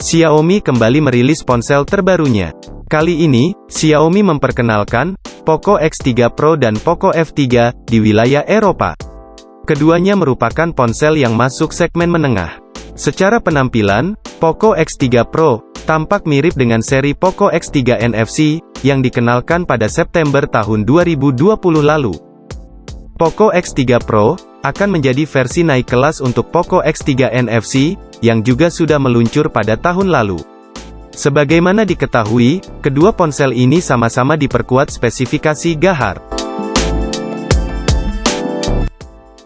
Xiaomi kembali merilis ponsel terbarunya. Kali ini, Xiaomi memperkenalkan Poco X3 Pro dan Poco F3 di wilayah Eropa. Keduanya merupakan ponsel yang masuk segmen menengah. Secara penampilan, Poco X3 Pro tampak mirip dengan seri Poco X3 NFC yang dikenalkan pada September tahun 2020 lalu. Poco X3 Pro akan menjadi versi naik kelas untuk Poco X3 NFC yang juga sudah meluncur pada tahun lalu. Sebagaimana diketahui, kedua ponsel ini sama-sama diperkuat spesifikasi gahar.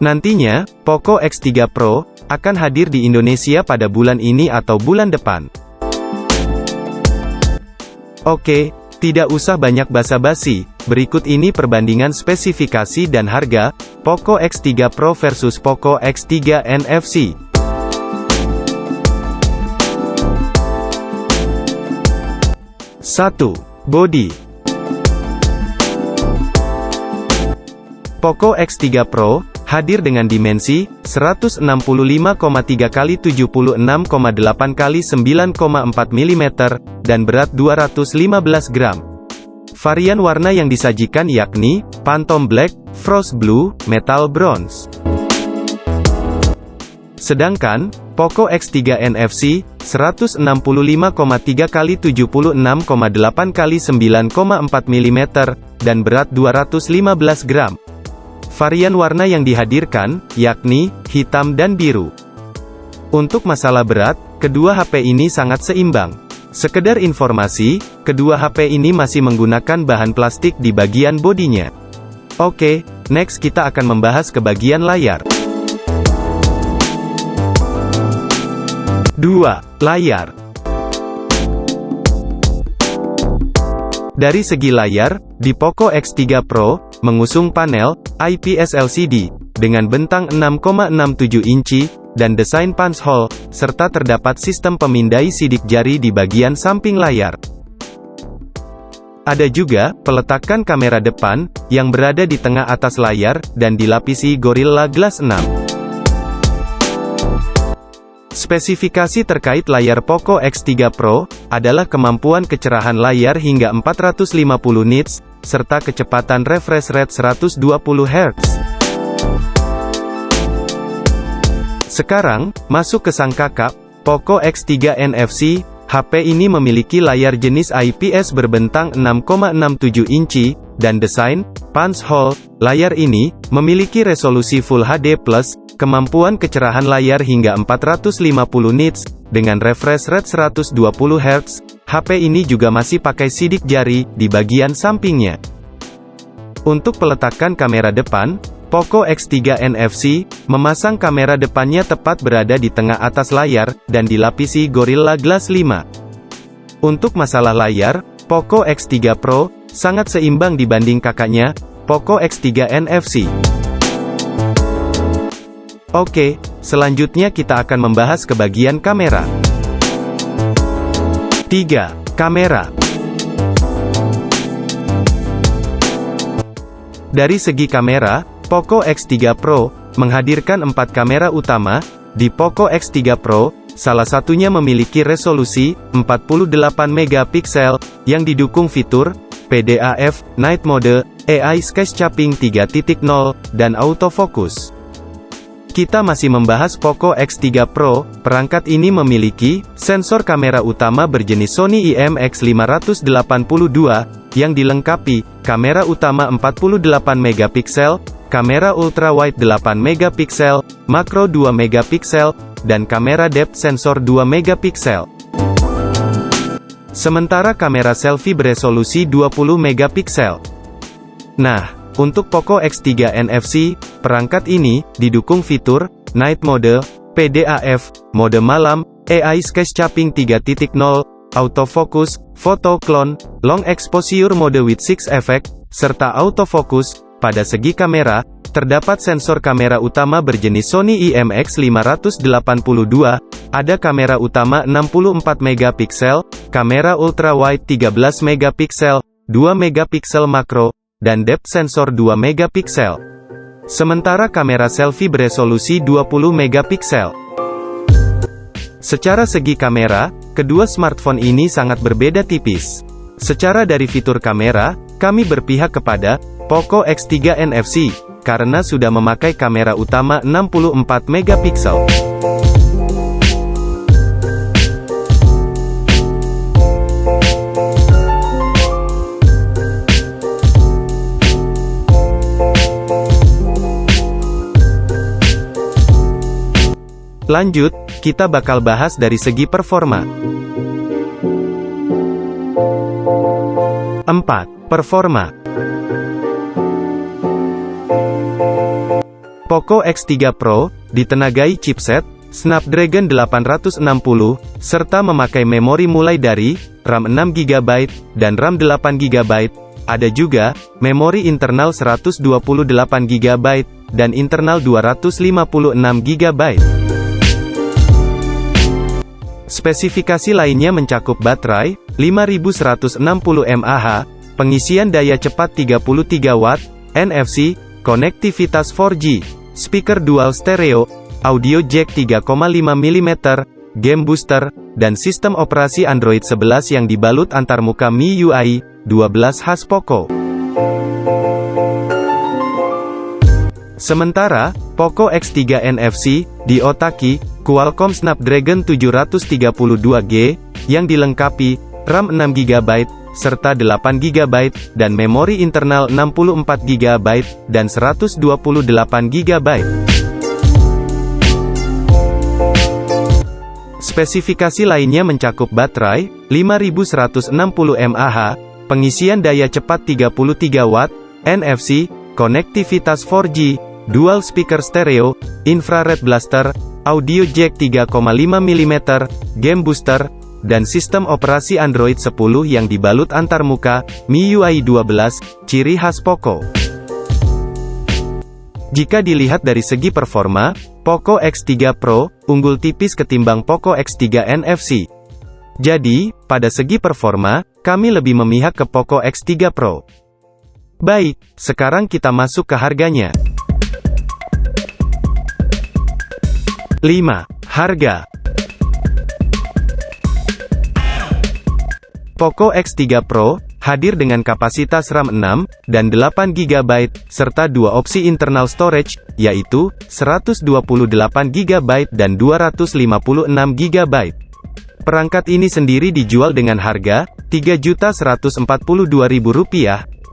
Nantinya, Poco X3 Pro akan hadir di Indonesia pada bulan ini atau bulan depan. Oke, tidak usah banyak basa-basi, berikut ini perbandingan spesifikasi dan harga Poco X3 Pro versus Poco X3 NFC. Satu. Bodi. Poco X3 Pro hadir dengan dimensi 165,3 x 76,8 x 9,4 mm dan berat 215 gram. Varian warna yang disajikan yakni Phantom Black, Frost Blue, Metal Bronze. Sedangkan Poco X3 NFC 165,3 x 76,8 x 9,4 mm dan berat 215 gram. Varian warna yang dihadirkan yakni hitam dan biru. Untuk masalah berat, kedua HP ini sangat seimbang. Sekedar informasi, kedua HP ini masih menggunakan bahan plastik di bagian bodinya. Oke, next kita akan membahas ke bagian layar. 2. Layar. Dari segi layar, di Poco X3 Pro mengusung panel IPS LCD dengan bentang 6,67 inci dan desain punch hole, serta terdapat sistem pemindai sidik jari di bagian samping layar. Ada juga peletakan kamera depan yang berada di tengah atas layar dan dilapisi Gorilla Glass 6. Spesifikasi terkait layar Poco X3 Pro adalah kemampuan kecerahan layar hingga 450 nits, serta kecepatan refresh rate 120 Hz. Sekarang, masuk ke sang kakak, Poco X3 NFC. HP ini memiliki layar jenis IPS berbentang 6,67 inci, dan desain punch hole. Layar ini memiliki resolusi Full HD+, kemampuan kecerahan layar hingga 450 nits, dengan refresh rate 120 Hz. HP ini juga masih pakai sidik jari di bagian sampingnya. Untuk peletakan kamera depan, Poco X3 NFC memasang kamera depannya tepat berada di tengah atas layar, dan dilapisi Gorilla Glass 5. Untuk masalah layar, Poco X3 Pro sangat seimbang dibanding kakaknya, Poco X3 NFC. Oke, selanjutnya kita akan membahas ke bagian kamera. 3. Kamera. Dari segi kamera, Poco X3 Pro menghadirkan 4 kamera utama. Di Poco X3 Pro, salah satunya memiliki resolusi 48 megapiksel yang didukung fitur PDAF, Night Mode, AI Sketchuping 3.0, dan autofocus. Kita masih membahas Poco X3 Pro. Perangkat ini memiliki sensor kamera utama berjenis Sony IMX582 yang dilengkapi kamera utama 48 megapiksel, kamera ultrawide 8 megapiksel, makro 2 megapiksel, dan kamera depth sensor 2 megapiksel. Sementara kamera selfie beresolusi 20 megapiksel. Nah, untuk Poco X3 NFC, perangkat ini didukung fitur Night Mode, PDAF, mode malam, AI Sketchuping 3.0, autofocus, photo clone, long exposure mode with 6 effect, serta autofocus. Pada segi kamera, terdapat sensor kamera utama berjenis Sony IMX582, ada kamera utama 64 megapiksel, kamera ultrawide 13 megapiksel, 2 megapiksel makro, dan depth sensor 2 megapiksel. Sementara kamera selfie beresolusi 20 megapiksel. Secara segi kamera, kedua smartphone ini sangat berbeda tipis. Secara dari fitur kamera, kami berpihak kepada Poco X3 NFC, karena sudah memakai kamera utama 64 megapiksel. Lanjut, kita bakal bahas dari segi performa. 4. Performa. Poco X3 Pro ditenagai chipset Snapdragon 860 serta memakai memori mulai dari RAM 6GB dan RAM 8GB. Ada juga memori internal 128GB dan internal 256GB. Spesifikasi lainnya mencakup baterai 5160 mAh, pengisian daya cepat 33 Watt, NFC, konektivitas 4G, speaker dual stereo, audio jack 3,5 mm, game booster, dan sistem operasi Android 11 yang dibalut antarmuka MIUI 12 khas Poco. Sementara, Poco X3 NFC diotaki Qualcomm Snapdragon 732G yang dilengkapi RAM 6GB serta 8GB dan memori internal 64GB dan 128GB. Spesifikasi lainnya mencakup baterai 5160 mAh, pengisian daya cepat 33 Watt, NFC, konektivitas 4G, dual speaker stereo, infrared blaster, audio jack 3,5 mm, game booster, dan sistem operasi Android 10 yang dibalut antarmuka MIUI 12, ciri khas Poco. Jika dilihat dari segi performa, Poco X3 Pro unggul tipis ketimbang Poco X3 NFC. Jadi, pada segi performa, kami lebih memihak ke Poco X3 Pro. Baik, sekarang kita masuk ke harganya. 5. Harga. Poco X3 Pro hadir dengan kapasitas RAM 6 dan 8GB serta dua opsi internal storage, yaitu 128GB dan 256GB. Perangkat ini sendiri dijual dengan harga Rp3.142.000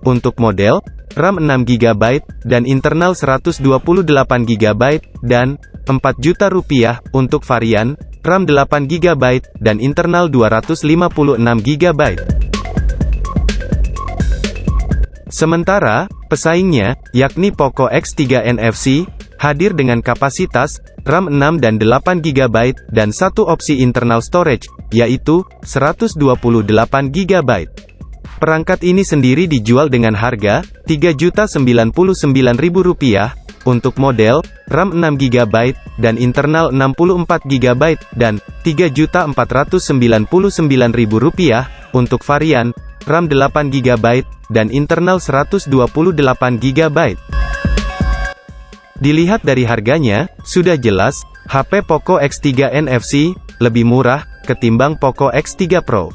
untuk model RAM 6GB dan internal 128GB dan Rp4.000.000 untuk varian RAM 8GB dan internal 256GB. Sementara, pesaingnya, yakni Poco X3 NFC, hadir dengan kapasitas RAM 6 dan 8GB dan satu opsi internal storage, yaitu 128GB. Perangkat ini sendiri dijual dengan harga Rp3.099.000 untuk model RAM 6GB dan internal 64GB dan Rp3.499.000 untuk varian RAM 8GB dan internal 128GB. Dilihat dari harganya, sudah jelas, HP Poco X3 NFC lebih murah ketimbang Poco X3 Pro.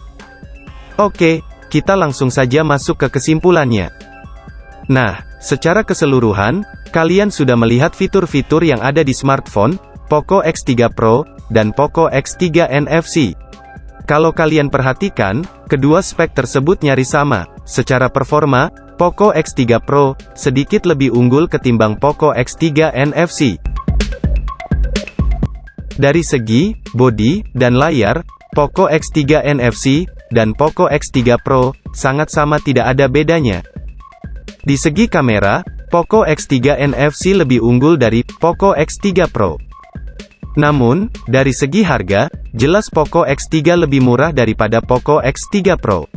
Oke, kita langsung saja masuk ke kesimpulannya. Nah, secara keseluruhan, kalian sudah melihat fitur-fitur yang ada di smartphone Poco X3 Pro dan Poco X3 NFC. Kalau kalian perhatikan, kedua spek tersebut nyaris sama. Secara performa, Poco X3 Pro sedikit lebih unggul ketimbang Poco X3 NFC. Dari segi bodi dan layar, Poco X3 NFC dan Poco X3 Pro sangat sama, tidak ada bedanya. Di segi kamera, Poco X3 NFC lebih unggul dari Poco X3 Pro. Namun, dari segi harga, jelas Poco X3 lebih murah daripada Poco X3 Pro.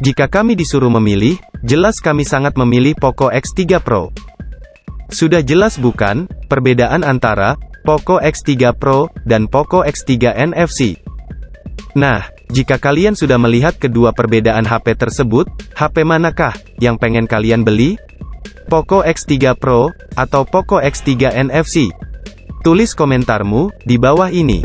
Jika kami disuruh memilih, jelas kami sangat memilih Poco X3 Pro. Sudah jelas bukan, perbedaan antara Poco X3 Pro dan Poco X3 NFC. Nah, jika kalian sudah melihat kedua perbedaan HP tersebut, HP manakah yang pengen kalian beli? Poco X3 Pro atau Poco X3 NFC? Tulis komentarmu di bawah ini.